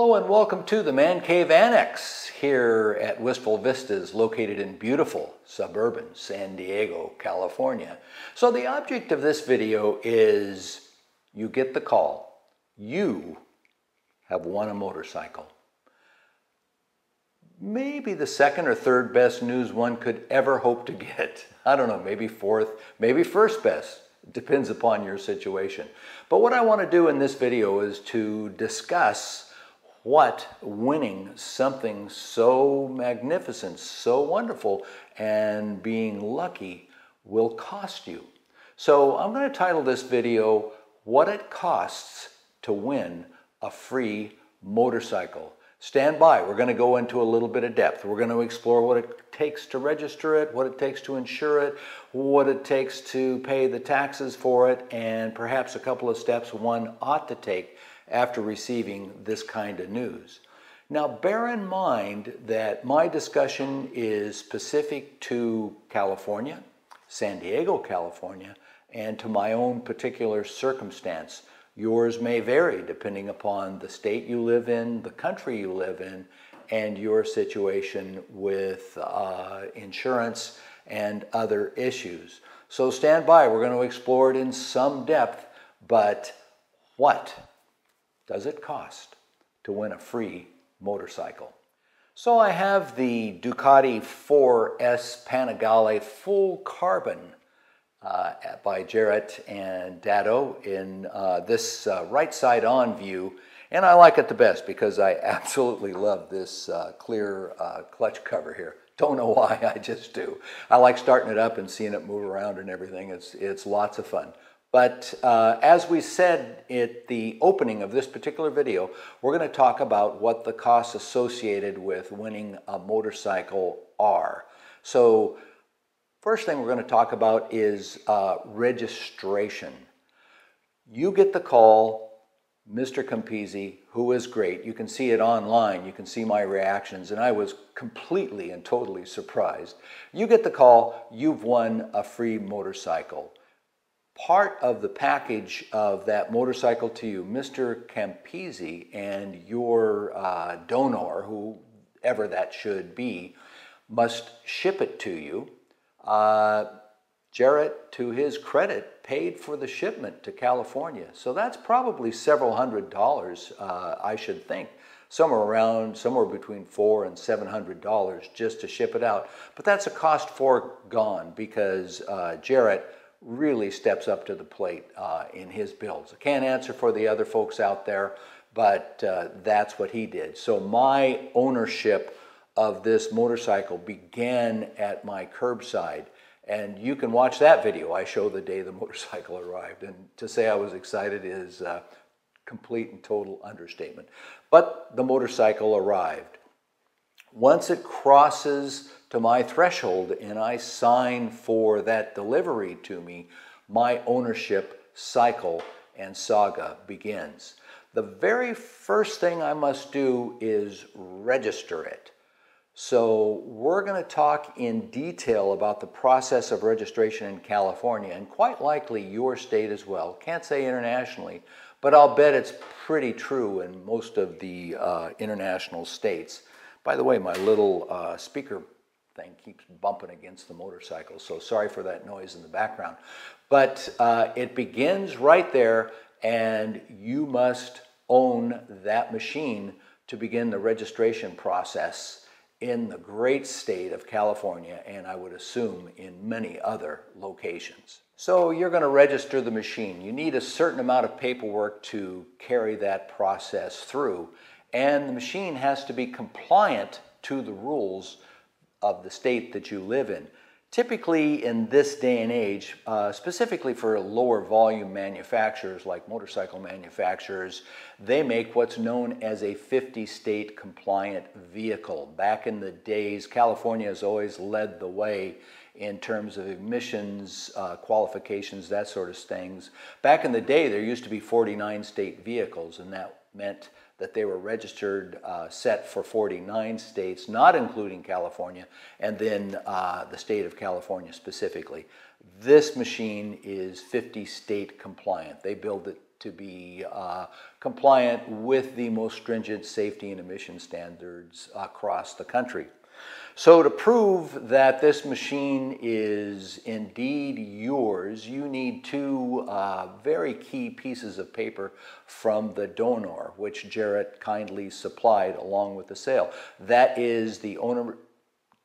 Hello and welcome to the Man Cave Annex here at Wistful Vistas, located in beautiful suburban San Diego, California. So the object of this video is you get the call. You have won a motorcycle. Maybe the second or third best news one could ever hope to get. I don't know, maybe fourth, maybe first best. It depends upon your situation. But what I want to do in this video is to discuss what winning something so magnificent, so wonderful, and being lucky will cost you. So I'm going to title this video, What It Costs to Win a Free Motorcycle. Stand by. We're going to go into a little bit of depth. We're going to explore what it takes to register it, what it takes to insure it, what it takes to pay the taxes for it, and perhaps a couple of steps one ought to take after receiving this kind of news. Now, bear in mind that my discussion is specific to California, San Diego, California, and to my own particular circumstance. Yours may vary depending upon the state you live in, the country you live in, and your situation with insurance and other issues. So stand by. We're going to explore it in some depth, but what does it cost to win a free motorcycle? So I have the Ducati 4S Panigale full carbon by Jarrett and Dado in this right side on view, and I like it the best because I absolutely love this clear clutch cover here. Don't know why, I just do. I like starting it up and seeing it move around and everything. It's lots of fun. But as we said at the opening of this particular video, we're going to talk about what the costs associated with winning a motorcycle are. So first thing we're going to talk about is registration. You get the call, Mr. Campisi, who is great. You can see it online. You can see my reactions, and I was completely and totally surprised. You get the call, you've won a free motorcycle. Part of the package of that motorcycle to you, Mr. Campisi and your donor, whoever that should be, must ship it to you. Jarrett, to his credit, paid for the shipment to California. So that's probably several $100s, I should think. Somewhere between $400 and $700 just to ship it out. But that's a cost foregone because Jarrett really steps up to the plate in his bills. I can't answer for the other folks out there, but that's what he did. So my ownership of this motorcycle began at my curbside, and you can watch that video. I show the day the motorcycle arrived, and to say I was excited is complete and total understatement. But the motorcycle arrived. Once it crosses to my threshold and I sign for that delivery to me, my ownership cycle and saga begins. The very first thing I must do is register it. So we're going to talk in detail about the process of registration in California, and quite likely your state as well. Can't say internationally, but I'll bet it's pretty true in most of the international states. By the way, my little speaker thing keeps bumping against the motorcycle, so sorry for that noise in the background. But it begins right there, and you must own that machine to begin the registration process in the great state of California, and I would assume in many other locations. So you're going to register the machine. You need a certain amount of paperwork to carry that process through, and the machine has to be compliant to the rules of the state that you live in. Typically in this day and age, specifically for lower volume manufacturers like motorcycle manufacturers, they make what's known as a 50-state compliant vehicle. Back in the days, California has always led the way in terms of emissions, qualifications, that sort of things. Back in the day, there used to be 49 state vehicles, and that meant that they were registered, set for 49 states, not including California, and then the state of California specifically. This machine is 50 state compliant. They build it to be compliant with the most stringent safety and emission standards across the country. So to prove that this machine is indeed yours, you need two very key pieces of paper from the donor, which Jarrett kindly supplied along with the sale. That is the owner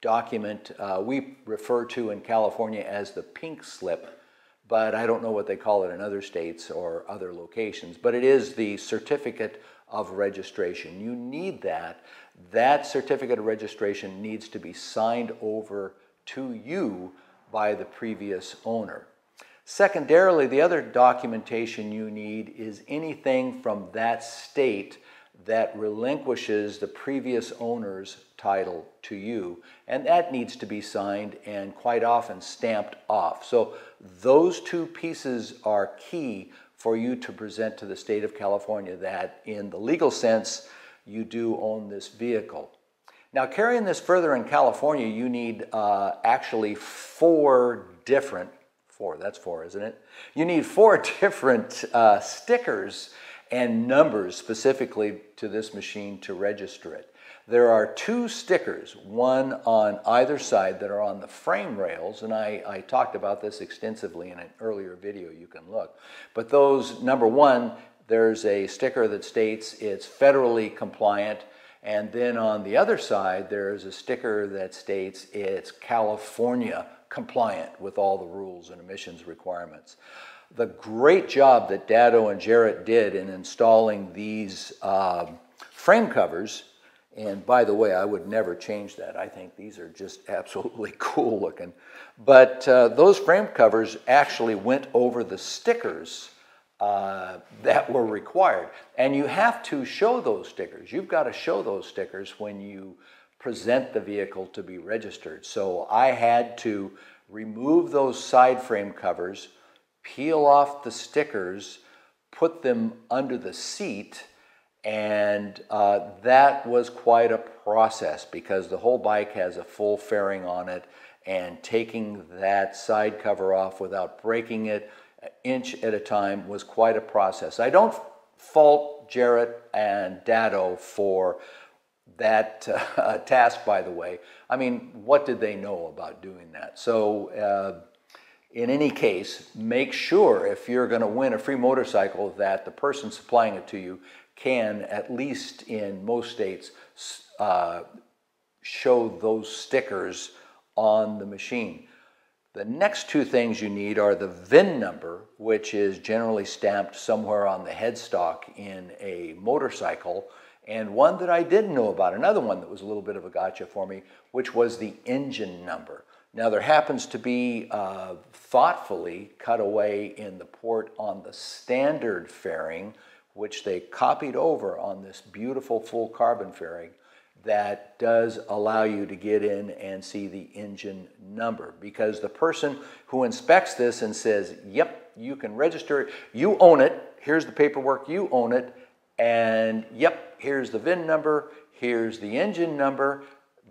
document we refer to in California as the pink slip, but I don't know what they call it in other states or other locations, but it is the certificate of registration. You need that. That certificate of registration needs to be signed over to you by the previous owner. Secondarily, the other documentation you need is anything from that state that relinquishes the previous owner's title to you, and that needs to be signed and quite often stamped off. So those two pieces are key for you to present to the state of California that in the legal sense you do own this vehicle. Now, carrying this further in California, you need actually that's four, isn't it? You need 4 different stickers and numbers specifically to this machine to register it. There are 2 stickers, one on either side, that are on the frame rails, and I talked about this extensively in an earlier video you can look. But those, number 1, there's a sticker that states it's federally compliant, and then on the other side there's a sticker that states it's California compliant with all the rules and emissions requirements. The great job that Dado and Jarrett did in installing these frame covers, and by the way, I would never change that. I think these are just absolutely cool looking. But those frame covers actually went over the stickers that were required. And you have to show those stickers. You've got to show those stickers when you present the vehicle to be registered. So I had to remove those side frame covers, peel off the stickers, put them under the seat, and that was quite a process because the whole bike has a full fairing on it, and taking that side cover off without breaking it an inch at a time was quite a process. I don't fault Jarrett and Dado for that task, by the way. I mean, what did they know about doing that? So in any case, make sure if you're going to win a free motorcycle that the person supplying it to you can, at least in most states, show those stickers on the machine. The next 2 things you need are the VIN number, which is generally stamped somewhere on the headstock in a motorcycle, and one that I didn't know about, another one that was a little bit of a gotcha for me, which was the engine number. Now there happens to be thoughtfully cut away in the port on the standard fairing, which they copied over on this beautiful full carbon fairing, that does allow you to get in and see the engine number, because the person who inspects this and says, yep, you can register it, you own it, here's the paperwork, you own it, and yep, here's the VIN number, here's the engine number,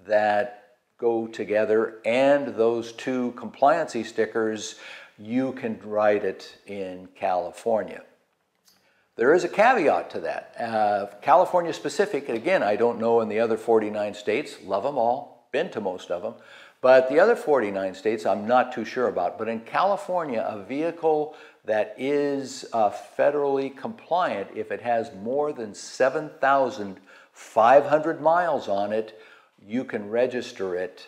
that go together, and those 2 compliancy stickers, you can write it in California. There is a caveat to that. California specific, and again, I don't know in the other 49 states, love them all, been to most of them, but the other 49 states I'm not too sure about. But in California, a vehicle that is federally compliant, if it has more than 7,500 miles on it, you can register it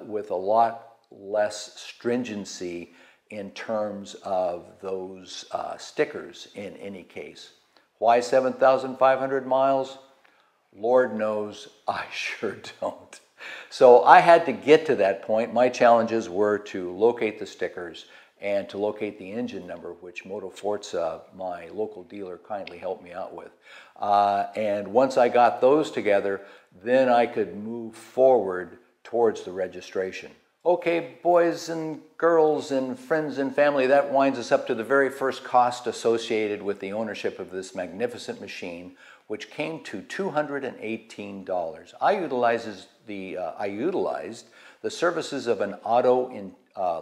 with a lot less stringency in terms of those stickers in any case. Why 7,500 miles? Lord knows, I sure don't. So I had to get to that point. My challenges were to locate the stickers and to locate the engine number, which Moto Forza, my local dealer, kindly helped me out with. And once I got those together, then I could move forward towards the registration. Okay, boys and girls and friends and family, that winds us up to the very first cost associated with the ownership of this magnificent machine, which came to $218. I utilized the services of an auto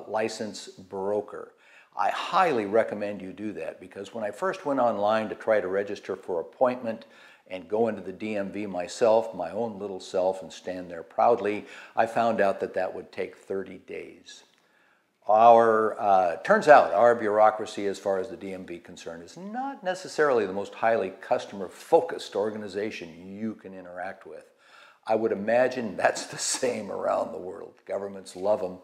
license broker. I highly recommend you do that, because when I first went online to try to register for appointment and go into the DMV myself, my own little self, and stand there proudly, I found out that that would take 30 days. Turns out our bureaucracy, as far as the DMV concerned, is not necessarily the most highly customer-focused organization you can interact with. I would imagine that's the same around the world. Governments love them,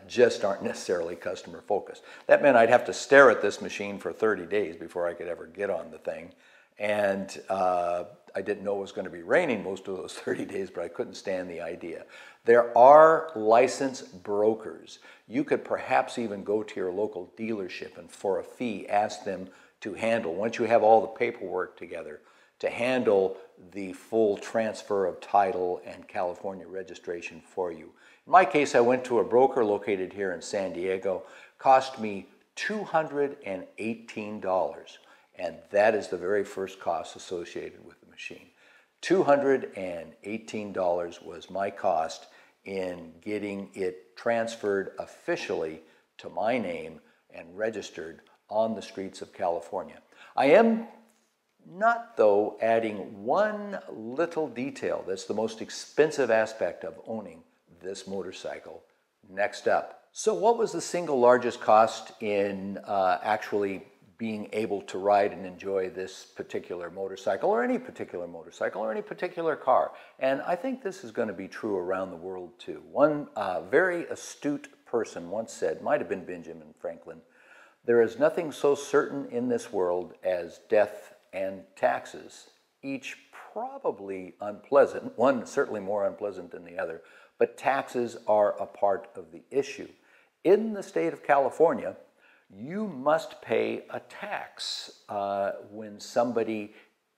just aren't necessarily customer-focused. That meant I'd have to stare at this machine for 30 days before I could ever get on the thing. And I didn't know it was going to be raining most of those 30 days, but I couldn't stand the idea. There are licensed brokers. You could perhaps even go to your local dealership and for a fee ask them to handle, once you have all the paperwork together, to handle the full transfer of title and California registration for you. In my case, I went to a broker located here in San Diego. Cost me $218. And that is the very first cost associated with the machine. $218 was my cost in getting it transferred officially to my name and registered on the streets of California. I am not, though, adding one little detail that's the most expensive aspect of owning this motorcycle. Next up. So what was the single largest cost in actually being able to ride and enjoy this particular motorcycle, or any particular motorcycle, or any particular car? And I think this is going to be true around the world too. One very astute person once said, might have been Benjamin Franklin, "There is nothing so certain in this world as death and taxes, each probably unpleasant, one certainly more unpleasant than the other, but taxes are a part of the issue. In the state of California, you must pay a tax when somebody,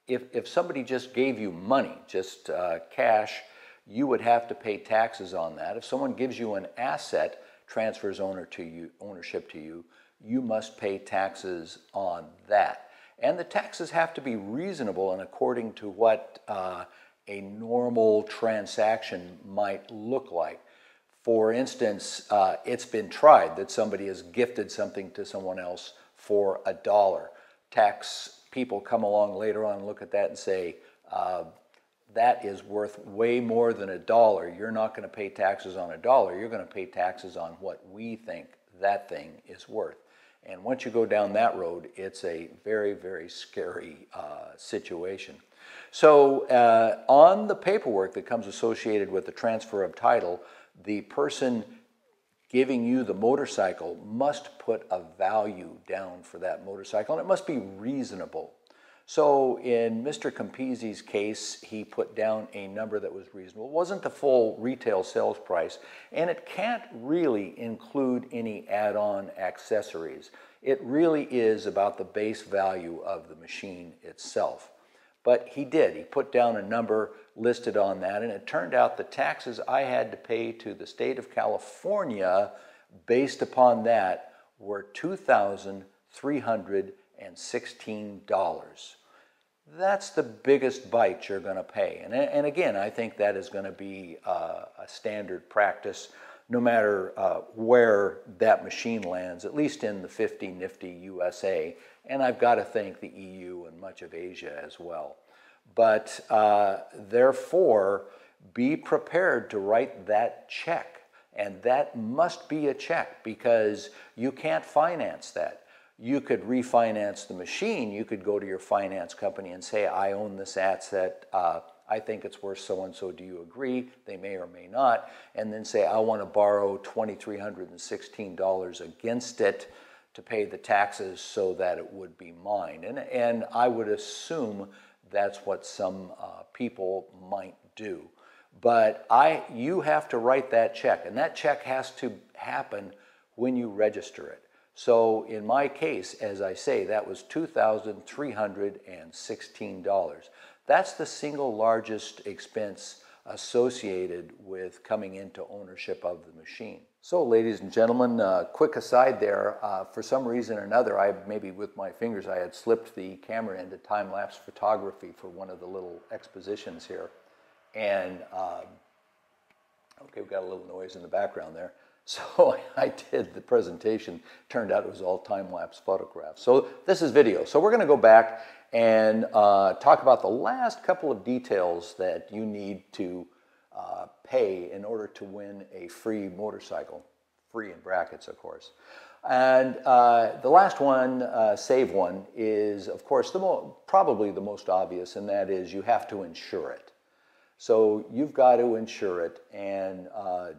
if somebody just gave you money, just cash, you would have to pay taxes on that. If someone gives you an asset, transfers ownership to you, you must pay taxes on that. And the taxes have to be reasonable and according to what a normal transaction might look like. For instance, it's been tried that somebody has gifted something to someone else for $1. Tax people come along later on and look at that and say, that is worth way more than $1. You're not going to pay taxes on $1. You're going to pay taxes on what we think that thing is worth. And once you go down that road, it's a very, very scary situation. So on the paperwork that comes associated with the transfer of title, the person giving you the motorcycle must put a value down for that motorcycle, and it must be reasonable. So in Mr. Campisi's case, he put down a number that was reasonable. It wasn't the full retail sales price, and it can't really include any add-on accessories. It really is about the base value of the machine itself. But he did. He put down a number listed on that, and it turned out the taxes I had to pay to the state of California based upon that were $2,316. That's the biggest bite you're going to pay. And again, I think that is going to be a standard practice no matter where that machine lands, at least in the 50 nifty USA. And I've got to thank the EU and much of Asia as well. But therefore, be prepared to write that check. And that must be a check, because you can't finance that. You could refinance the machine. You could go to your finance company and say, I own this asset. I think it's worth so-and-so. Do you agree? They may or may not. And then say, I want to borrow $2,316 against it to pay the taxes so that it would be mine. And I would assume that's what some people might do. But you have to write that check, and that check has to happen when you register it. So in my case, as I say, that was $2,316. That's the single largest expense associated with coming into ownership of the machine. So ladies and gentlemen, quick aside there, for some reason or another, maybe with my fingers, I had slipped the camera into time-lapse photography for one of the little expositions here. And Okay, we got a little noise in the background there. So I did the presentation. Turned out it was all time-lapse photographs. So this is video. So we're going to go back and talk about the last couple of details that you need to pay in order to win a free motorcycle. Free in brackets, of course. And the last one, save one, is of course probably the most obvious, and that is you have to insure it. So you've got to insure it, and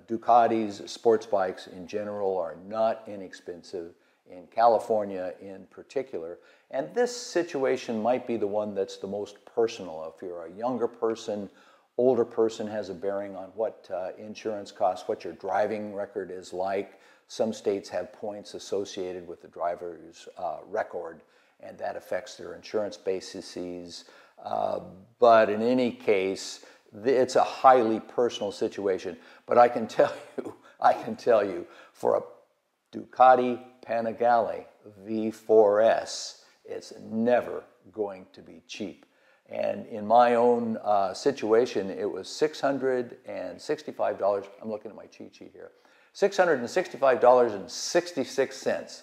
Ducati's sports bikes in general are not inexpensive, in California in particular. And this situation might be the one that's the most personal. If you're a younger person, older person, has a bearing on what insurance costs, what your driving record is like. Some states have points associated with the driver's record, and that affects their insurance bases. But in any case, it's a highly personal situation. But I can tell you, for a Ducati Panigale V4S, it's never going to be cheap. And in my own situation, it was $665. I'm looking at my cheat sheet here. $665.66.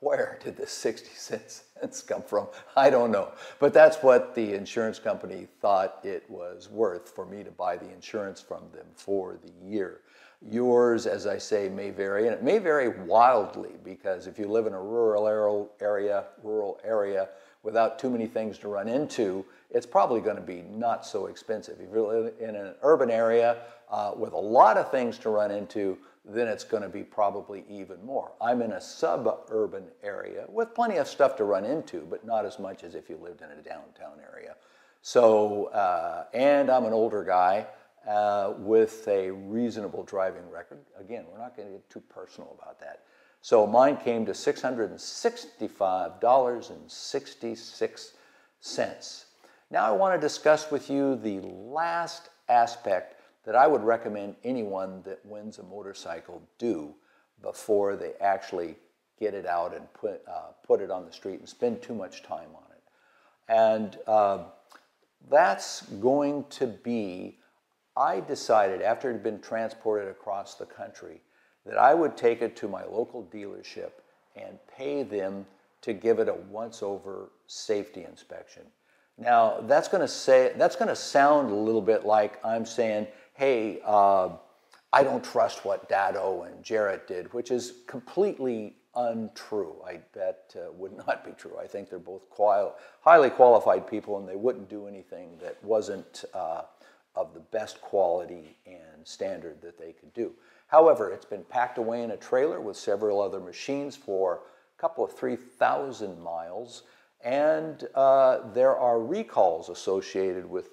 Where did this 60 cents come from? I don't know. But that's what the insurance company thought it was worth for me to buy the insurance from them for the year. Yours, as I say, may vary, and it may vary wildly, because if you live in a rural area without too many things to run into, it's probably going to be not so expensive. If you live in an urban area with a lot of things to run into, then it's going to be probably even more. I'm in a suburban area with plenty of stuff to run into, but not as much as if you lived in a downtown area. So, and I'm an older guy with a reasonable driving record. Again, we're not going to get too personal about that. So mine came to $665.66. Now I want to discuss with you the last aspect that I would recommend anyone that wins a motorcycle do before they actually get it out and put it on the street and spend too much time on it. And that's going to be, I decided after it had been transported across the country that I would take it to my local dealership and pay them to give it a once-over safety inspection. Now, that's going to sound a little bit like I'm saying, hey, I don't trust what Dado and Jarrett did, which is completely untrue. That would not be true. I think they're both highly qualified people, and they wouldn't do anything that wasn't of the best quality and standard that they could do. However, it's been packed away in a trailer with several other machines for a couple of 3,000 miles, and there are recalls associated with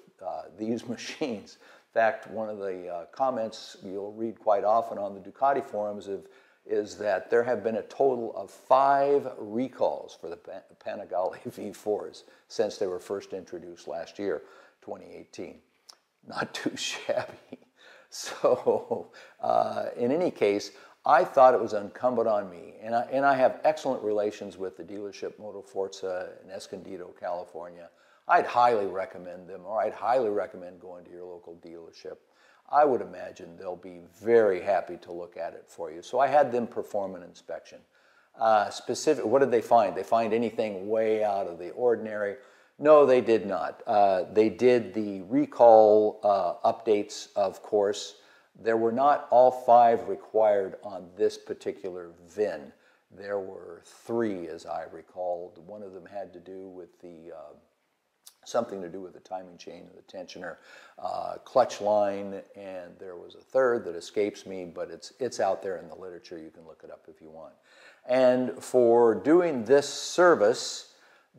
these machines. In fact, one of the comments you'll read quite often on the Ducati forums is that there have been a total of 5 recalls for the Panigale V4s since they were first introduced last year, 2018. Not too shabby. So in any case, I thought it was incumbent on me, and I have excellent relations with the dealership Motoforza in Escondido, California. I'd highly recommend them, or I'd highly recommend going to your local dealership. I would imagine they'll be very happy to look at it for you. So I had them perform an inspection. What did they find? They find anything way out of the ordinary? No, they did not. They did the recall updates, of course. There were not all 5 required on this particular VIN. There were 3, as I recalled. One of them had to do with the something to do with the timing chain and the tensioner, clutch line, and there was a third that escapes me, but it's out there in the literature. You can look it up if you want. And for doing this service,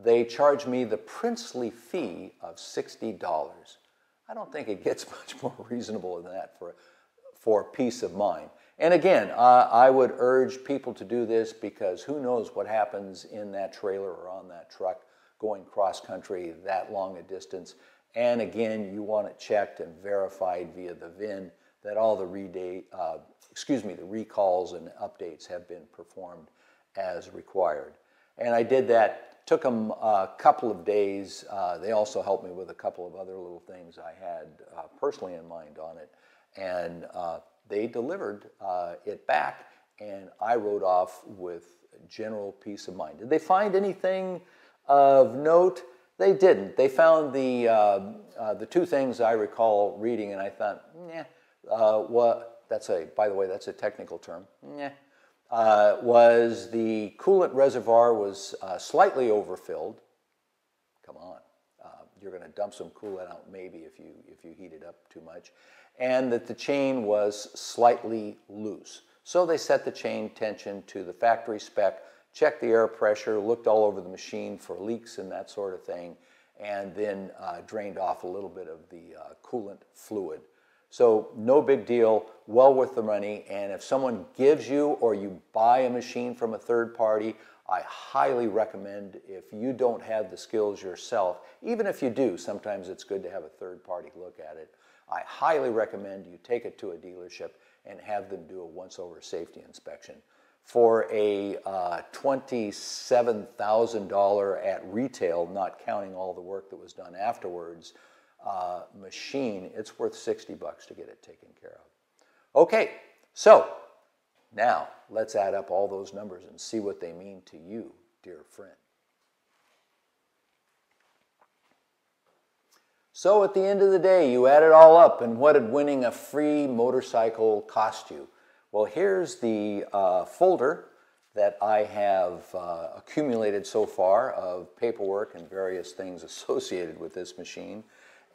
they charged me the princely fee of $60. I don't think it gets much more reasonable than that for peace of mind. And again, I would urge people to do this because who knows what happens in that trailer or on that truck going cross-country that long a distance. And again, you want it checked and verified via the VIN that all the recalls and updates have been performed as required. And I did that. Took them a couple of days. They also helped me with a couple of other little things I had personally in mind on it. And they delivered it back, and I rode off with general peace of mind. Did they find anything of note? They didn't. They found the two things I recall reading, and I thought, yeah, by the way, that's a technical term. Yeah, was the coolant reservoir was slightly overfilled. Come on, you're going to dump some coolant out maybe if you heat it up too much, and that the chain was slightly loose. So they set the chain tension to the factory spec, checked the air pressure, looked all over the machine for leaks and that sort of thing, and then drained off a little bit of the coolant fluid. So no big deal, well worth the money, and if someone gives you or you buy a machine from a third party, I highly recommend, if you don't have the skills yourself, even if you do, sometimes it's good to have a third party look at it. I highly recommend you take it to a dealership and have them do a once-over safety inspection. For a $27,000 at retail, not counting all the work that was done afterwards, machine, it's worth $60 to get it taken care of. Okay, so now let's add up all those numbers and see what they mean to you, dear friend. So at the end of the day, you add it all up, and what did winning a free motorcycle cost you? Well, here's the folder that I have accumulated so far of paperwork and various things associated with this machine.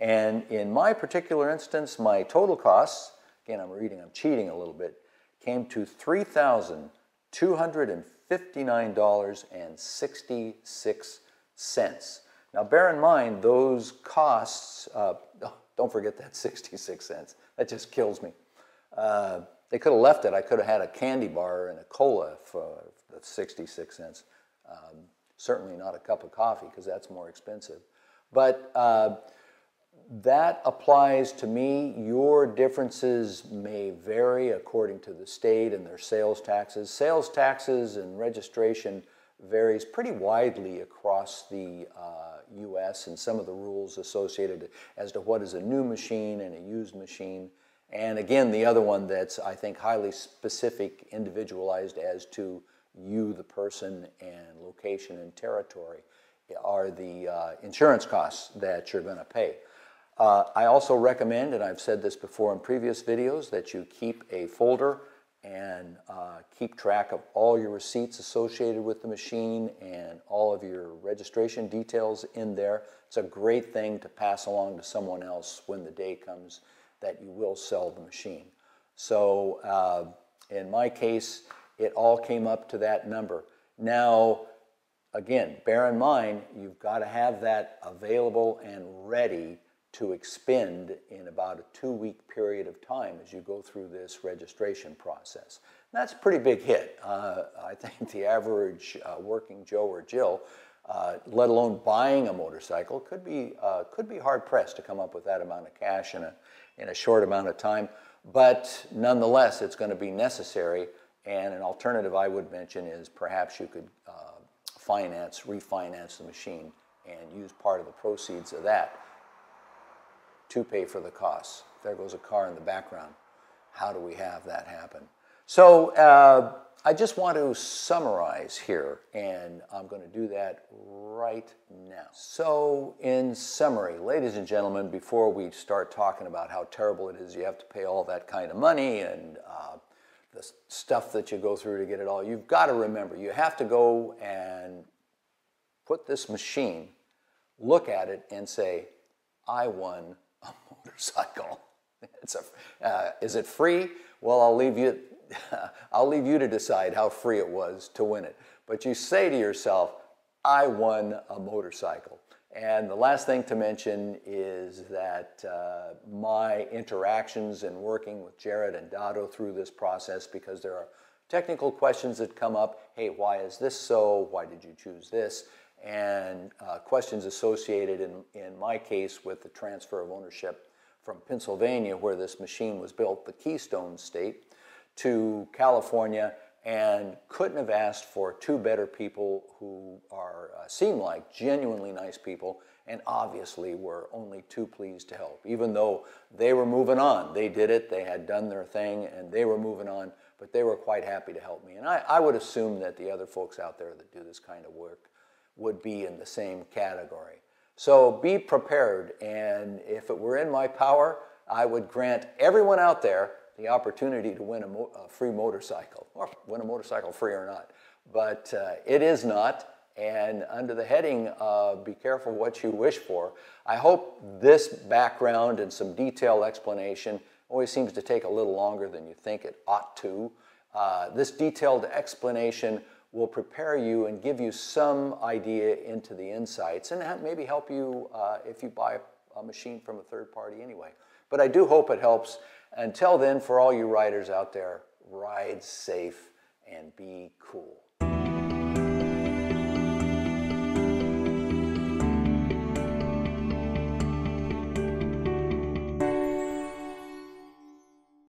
And in my particular instance, my total costs, again, I'm cheating a little bit, came to $3,259.66. Now, bear in mind, those costs, don't forget that 66 cents. That just kills me. They could have left it. I could have had a candy bar and a cola for the 66 cents. Certainly not a cup of coffee, because that's more expensive. But that applies to me. Your differences may vary according to the state and their sales taxes. Sales taxes and registration varies pretty widely across the U.S. and some of the rules associated as to what is a new machine and a used machine. And again, the other one that's, I think, highly specific, individualized as to you, the person, and location and territory are the insurance costs that you're going to pay. I also recommend, and I've said this before in previous videos, that you keep a folder and keep track of all your receipts associated with the machine and all of your registration details in there. It's a great thing to pass along to someone else when the day comes that you will sell the machine. So in my case, it all came up to that number. Now, again, bear in mind, you've got to have that available and ready to expend in about a 2-week period of time as you go through this registration process. And that's a pretty big hit. I think the average working Joe or Jill, let alone buying a motorcycle, could be hard-pressed to come up with that amount of cash in a short amount of time. But nonetheless, it's going to be necessary. And an alternative I would mention is perhaps you could refinance the machine and use part of the proceeds of that to pay for the costs. There goes a car in the background. How do we have that happen? So I just want to summarize here, and I'm going to do that right now. So in summary, ladies and gentlemen, before we start talking about how terrible it is you have to pay all that kind of money and the stuff that you go through to get it all, you've got to remember, you have to go and put this machine, look at it, and say, I won a motorcycle. Is it free? Well, I'll leave you to decide how free it was to win it. But you say to yourself, I won a motorcycle. And the last thing to mention is that my interactions in working with Jared and Dado through this process, because there are technical questions that come up. Hey, why is this so? Why did you choose this? And questions associated in my case with the transfer of ownership from Pennsylvania, where this machine was built, the Keystone State, to California, and couldn't have asked for two better people who seem like genuinely nice people and obviously were only too pleased to help. Even though they were moving on, they did it, they had done their thing, and they were moving on, but they were quite happy to help me. And I would assume that the other folks out there that do this kind of work would be in the same category. So be prepared, and if it were in my power, I would grant everyone out there the opportunity to win a free motorcycle, or win a motorcycle free or not. But it is not, and under the heading of be careful what you wish for, I hope this background and some detailed explanation always seems to take a little longer than you think it ought to. This detailed explanation will prepare you and give you some idea into the insights and maybe help you if you buy a machine from a third party anyway. But I do hope it helps. Until then, for all you riders out there, ride safe and be cool.